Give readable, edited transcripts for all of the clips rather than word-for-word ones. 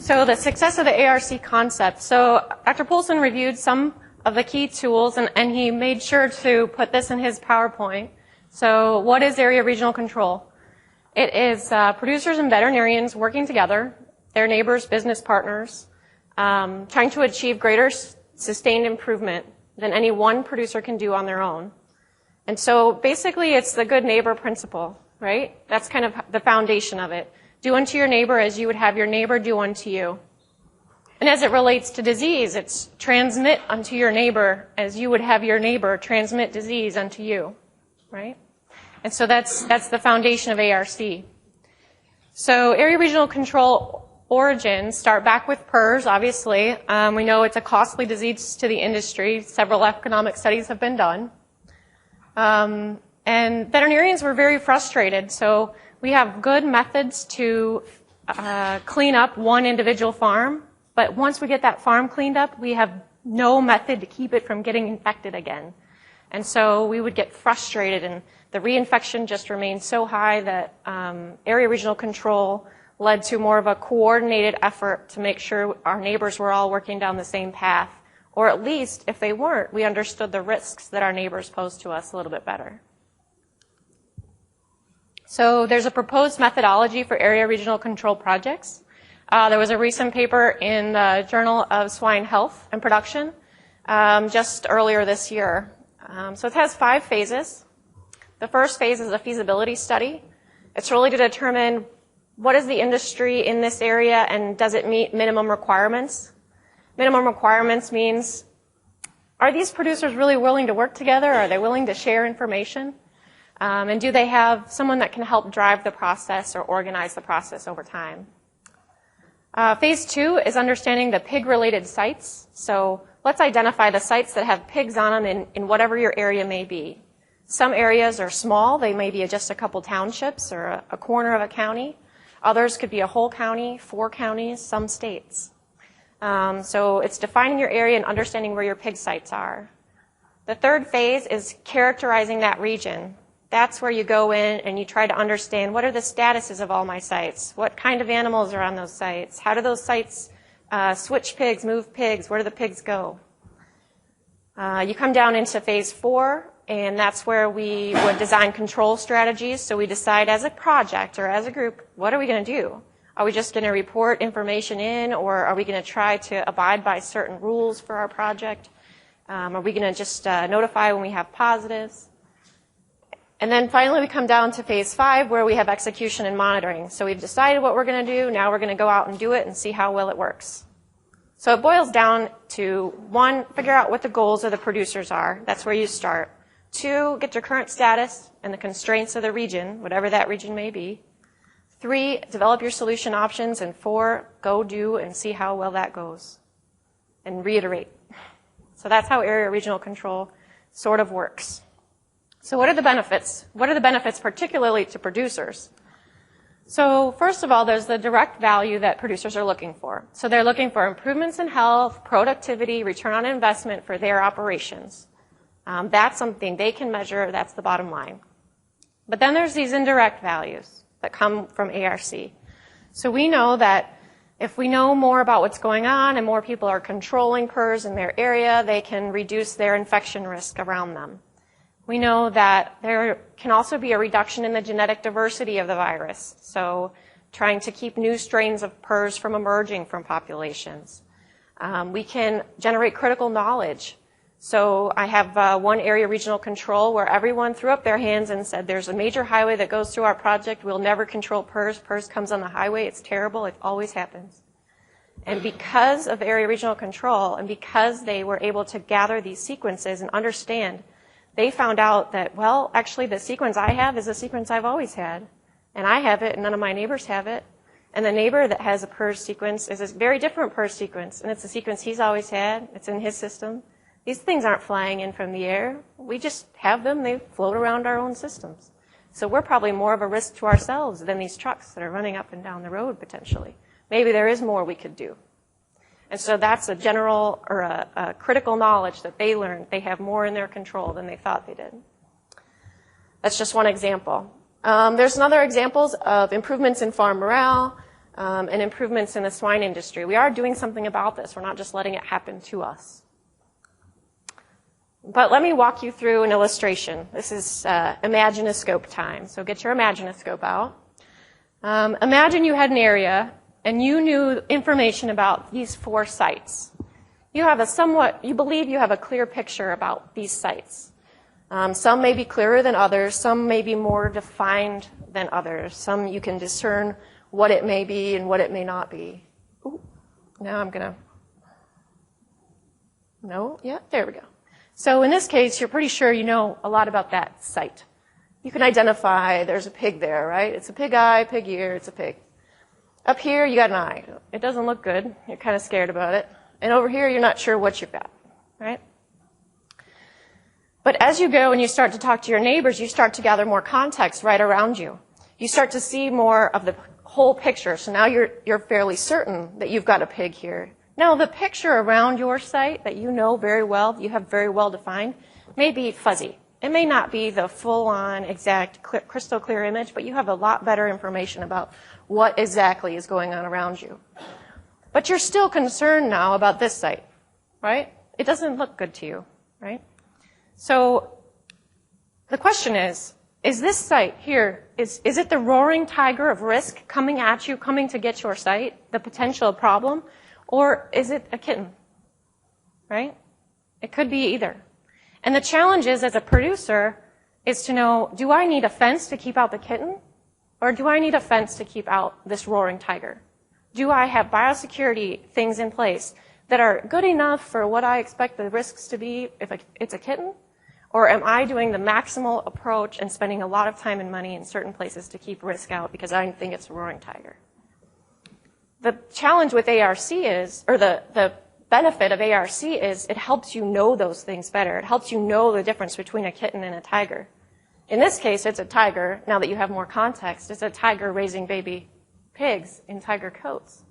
So the success of the ARC concept. So Dr. Poulsen reviewed some of the key tools, and he made sure to put this in his PowerPoint. So what is area regional control? It is producers and veterinarians working together, their neighbors, business partners, trying to achieve greater sustained improvement than any one producer can do on their own. And so basically it's the good neighbor principle, right? That's kind of the foundation of it. Do unto your neighbor as you would have your neighbor do unto you. And as it relates to disease, it's transmit unto your neighbor as you would have your neighbor transmit disease unto you, right? And so that's the foundation of ARC. So area regional control origins start back with PRRS, obviously. We know it's a costly disease to the industry. Several economic studies have been done. And veterinarians were very frustrated. So we have good methods to clean up one individual farm. But once we get that farm cleaned up, we have no method to keep it from getting infected again. And so we would get frustrated, and the reinfection just remained so high that area regional control led to more of a coordinated effort to make sure our neighbors were all working down the same path. Or at least, if they weren't, we understood the risks that our neighbors posed to us a little bit better. So there's a proposed methodology for area regional control projects. There was a recent paper in the Journal of Swine Health and Production just earlier this year. So it has 5 phases. The first phase is a feasibility study. It's really to determine what is the industry in this area and does it meet minimum requirements. Minimum requirements means, are these producers really willing to work together? Are they willing to share information? And do they have someone that can help drive the process or organize the process over time? Phase 2 is understanding the pig-related sites. So let's identify the sites that have pigs on them in whatever your area may be. Some areas are small. They may be just a couple townships or a corner of a county. Others could be a whole county, 4 counties, some states. So it's defining your area and understanding where your pig sites are. The third phase is characterizing that region. That's where you go in and you try to understand what are the statuses of all my sites? What kind of animals are on those sites? How do those sites switch pigs, move pigs? Where do the pigs go? You come down into phase 4, and that's where we would design control strategies. So we decide as a project or as a group, what are we going to do? Are we just going to report information in, or are we going to try to abide by certain rules for our project? Are we going to just notify when we have positives? And then finally we come down to phase 5 where we have execution and monitoring. So we've decided what we're going to do. Now we're going to go out and do it and see how well it works. So it boils down to 1, figure out what the goals of the producers are. That's where you start. 2, get your current status and the constraints of the region, whatever that region may be. 3, develop your solution options. And 4, go do and see how well that goes. And reiterate. So that's how area regional control sort of works. So what are the benefits? What are the benefits particularly to producers? So first of all, there's the direct value that producers are looking for. So they're looking for improvements in health, productivity, return on investment for their operations. That's something they can measure. That's the bottom line. But then there's these indirect values that come from ARC. So we know that if we know more about what's going on and more people are controlling PRRS in their area, they can reduce their infection risk around them. We know that there can also be a reduction in the genetic diversity of the virus, so trying to keep new strains of PRRS from emerging from populations. We can generate critical knowledge. So I have one area regional control where everyone threw up their hands and said, there's a major highway that goes through our project. We'll never control PRRS. PRRS comes on the highway. It's terrible. It always happens. And because of area regional control and because they were able to gather these sequences and understand, they found out that, well, actually the sequence I have is a sequence I've always had. And I have it and none of my neighbors have it. And the neighbor that has a PRRS sequence is a very different PRRS sequence. And it's a sequence he's always had. It's in his system. These things aren't flying in from the air. We just have them. They float around our own systems. So we're probably more of a risk to ourselves than these trucks that are running up and down the road potentially. Maybe there is more we could do. And so that's a general or a critical knowledge that they learned. They have more in their control than they thought they did. That's just one example. There's some other examples of improvements in farm morale, and improvements in the swine industry. We are doing something about this. We're not just letting it happen to us. But let me walk you through an illustration. This is Imaginoscope time. So get your Imaginoscope out. Imagine you had an area and you knew information about these 4 sites. You believe you have a clear picture about these sites. Some may be clearer than others. Some may be more defined than others. Some you can discern what it may be and what it may not be. Ooh, now I'm going to... No? Yeah, there we go. So in this case, you're pretty sure you know a lot about that site. You can identify there's a pig there, right? It's a pig eye, pig ear, it's a pig. Up here, you got an eye. It doesn't look good. You're kind of scared about it. And over here, you're not sure what you've got, right? But as you go and you start to talk to your neighbors, you start to gather more context right around you. You start to see more of the whole picture. So now you're fairly certain that you've got a pig here. Now, the picture around your site that you know very well, you have very well defined, may be fuzzy. It may not be the full-on, exact, crystal clear image, but you have a lot better information about what exactly is going on around you. But you're still concerned now about this site, right? It doesn't look good to you, right? So the question is this site here, is it the roaring tiger of risk coming at you, coming to get your site, the potential problem? Or is it a kitten, right? It could be either. And the challenge is, as a producer, is to know, do I need a fence to keep out the kitten? Or do I need a fence to keep out this roaring tiger? Do I have biosecurity things in place that are good enough for what I expect the risks to be if it's a kitten? Or am I doing the maximal approach and spending a lot of time and money in certain places to keep risk out because I think it's a roaring tiger? The challenge with ARC is, or the benefit of ARC is, it helps you know those things better. It helps you know the difference between a kitten and a tiger. In this case, it's a tiger. Now that you have more context, it's a tiger raising baby pigs in tiger coats,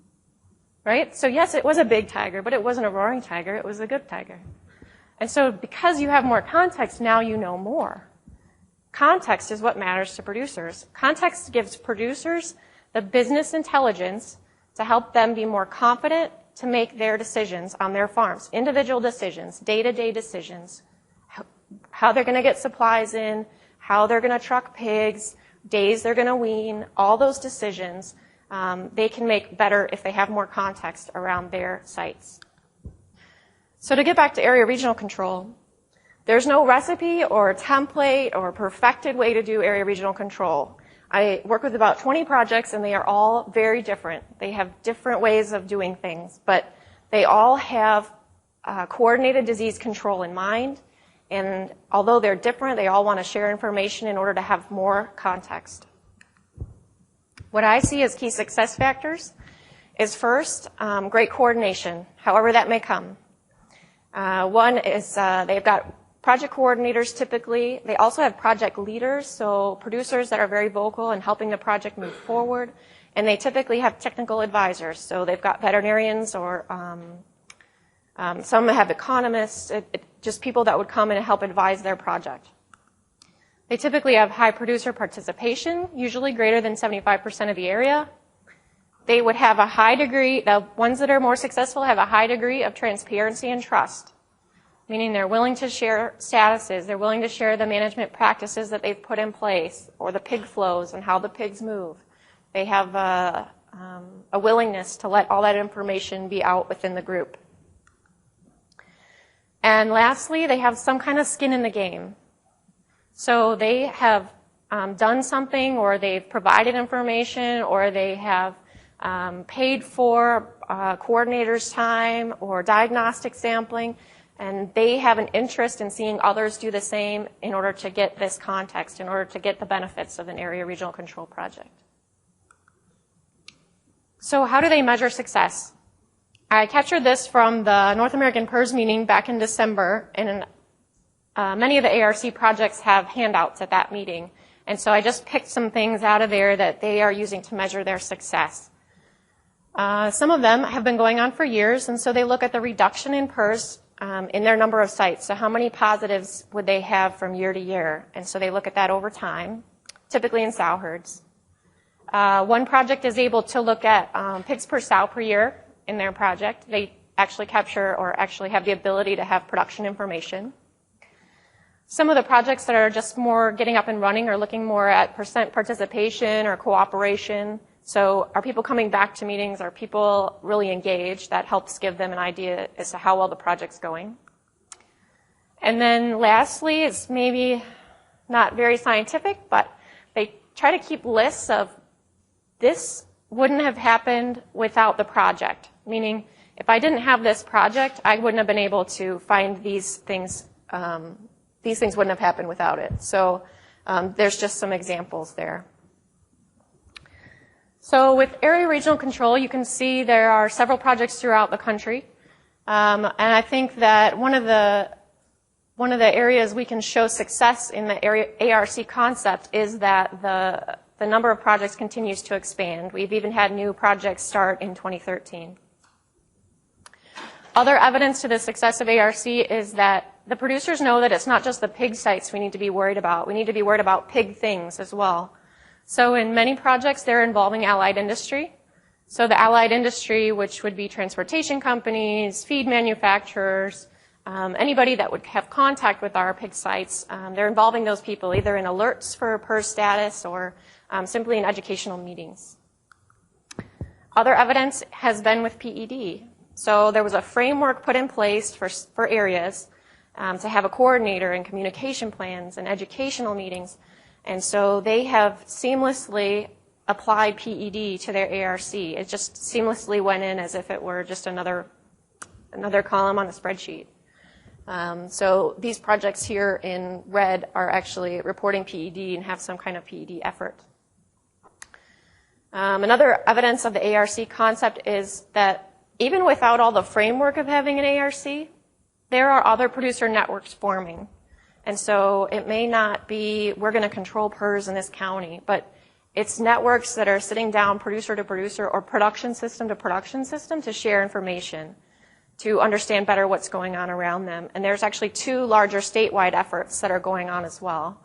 right? So yes, it was a big tiger, but it wasn't a roaring tiger. It was a good tiger. And so because you have more context, now you know more. Context is what matters to producers. Context gives producers the business intelligence to help them be more confident to make their decisions on their farms, individual decisions, day-to-day decisions, how they're going to get supplies in, how they're going to truck pigs, days they're going to wean, all those decisions they can make better if they have more context around their sites. So to get back to area regional control, there's no recipe or template or perfected way to do area regional control. I work with about 20 projects, and they are all very different. They have different ways of doing things, but they all have coordinated disease control in mind. And although they're different, they all want to share information in order to have more context. What I see as key success factors is first, great coordination, however that may come. One is they've got project coordinators typically. They also have project leaders, so producers that are very vocal in helping the project move forward. And they typically have technical advisors, so they've got veterinarians or some have economists, just people that would come in and help advise their project. They typically have high producer participation, usually greater than 75% of the area. They would have a high degree, the ones that are more successful have a high degree of transparency and trust, meaning they're willing to share statuses, they're willing to share the management practices that they've put in place, or the pig flows and how the pigs move. They have a willingness to let all that information be out within the group. And lastly, they have some kind of skin in the game. So they have done something, or they've provided information, or they have paid for coordinators' time or diagnostic sampling, and they have an interest in seeing others do the same in order to get this context, in order to get the benefits of an area regional control project. So how do they measure success? I captured this from the North American PERS meeting back in December, and many of the ARC projects have handouts at that meeting. And so I just picked some things out of there that they are using to measure their success. Some of them have been going on for years, and so they look at the reduction in PERS in their number of sites. So how many positives would they have from year to year? And so they look at that over time, typically in sow herds. One project is able to look at pigs per sow per year in their project. They actually capture or actually have the ability to have production information. Some of the projects that are just more getting up and running are looking more at percent participation or cooperation. So are people coming back to meetings? Are people really engaged? That helps give them an idea as to how well the project's going. And then lastly, it's maybe not very scientific, but they try to keep lists of this wouldn't have happened without the project. Meaning, if I didn't have this project, I wouldn't have been able to find these things. These things wouldn't have happened without it. So there's just some examples there. So with area regional control, you can see there are several projects throughout the country. And I think that one of the areas we can show success in the ARC concept is that the number of projects continues to expand. We've even had new projects start in 2013. Other evidence to the success of ARC is that the producers know that it's not just the pig sites we need to be worried about. We need to be worried about pig things as well. So in many projects, they're involving allied industry. So the allied industry, which would be transportation companies, feed manufacturers, anybody that would have contact with our pig sites, they're involving those people either in alerts for PERS status or simply in educational meetings. Other evidence has been with PED. So there was a framework put in place for areas to have a coordinator and communication plans and educational meetings. And so they have seamlessly applied PED to their ARC. It just seamlessly went in as if it were just another column on a spreadsheet. So these projects here in red are actually reporting PED and have some kind of PED effort. Another evidence of the ARC concept is that even without all the framework of having an ARC, there are other producer networks forming. And so it may not be, we're going to control PERS in this county, but it's networks that are sitting down producer to producer or production system to production system to share information, to understand better what's going on around them. And there's actually 2 larger statewide efforts that are going on as well.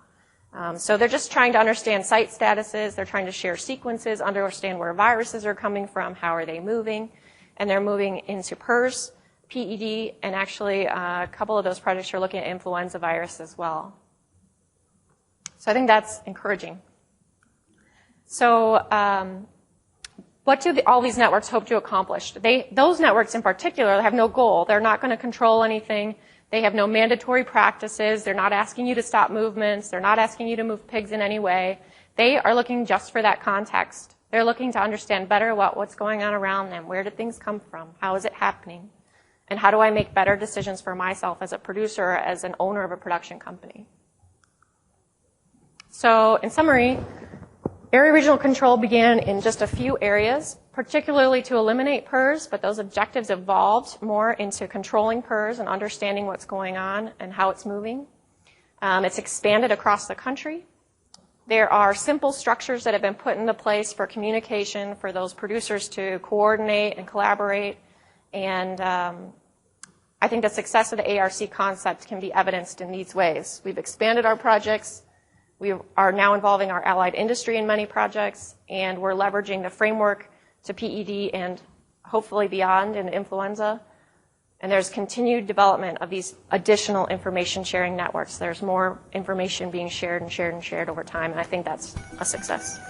So they're just trying to understand site statuses, they're trying to share sequences, understand where viruses are coming from, how are they moving, and they're moving into PERS, PED, and actually a couple of those projects are looking at influenza virus as well. So I think that's encouraging. So what do all these networks hope to accomplish? Those networks in particular have no goal. They're not going to control anything. They have no mandatory practices. They're not asking you to stop movements. They're not asking you to move pigs in any way. They are looking just for that context. They're looking to understand better what's going on around them. Where did things come from? How is it happening? And how do I make better decisions for myself as a producer or as an owner of a production company? So in summary, area regional control began in just a few areas, particularly to eliminate PERS, but those objectives evolved more into controlling PERS and understanding what's going on and how it's moving. It's expanded across the country. There are simple structures that have been put into place for communication for those producers to coordinate and collaborate. And I think the success of the ARC concept can be evidenced in these ways. We've expanded our projects. We are now involving our allied industry in many projects, and we're leveraging the framework to PED and hopefully beyond in influenza. And there's continued development of these additional information sharing networks. There's more information being shared and shared and shared over time, and I think that's a success.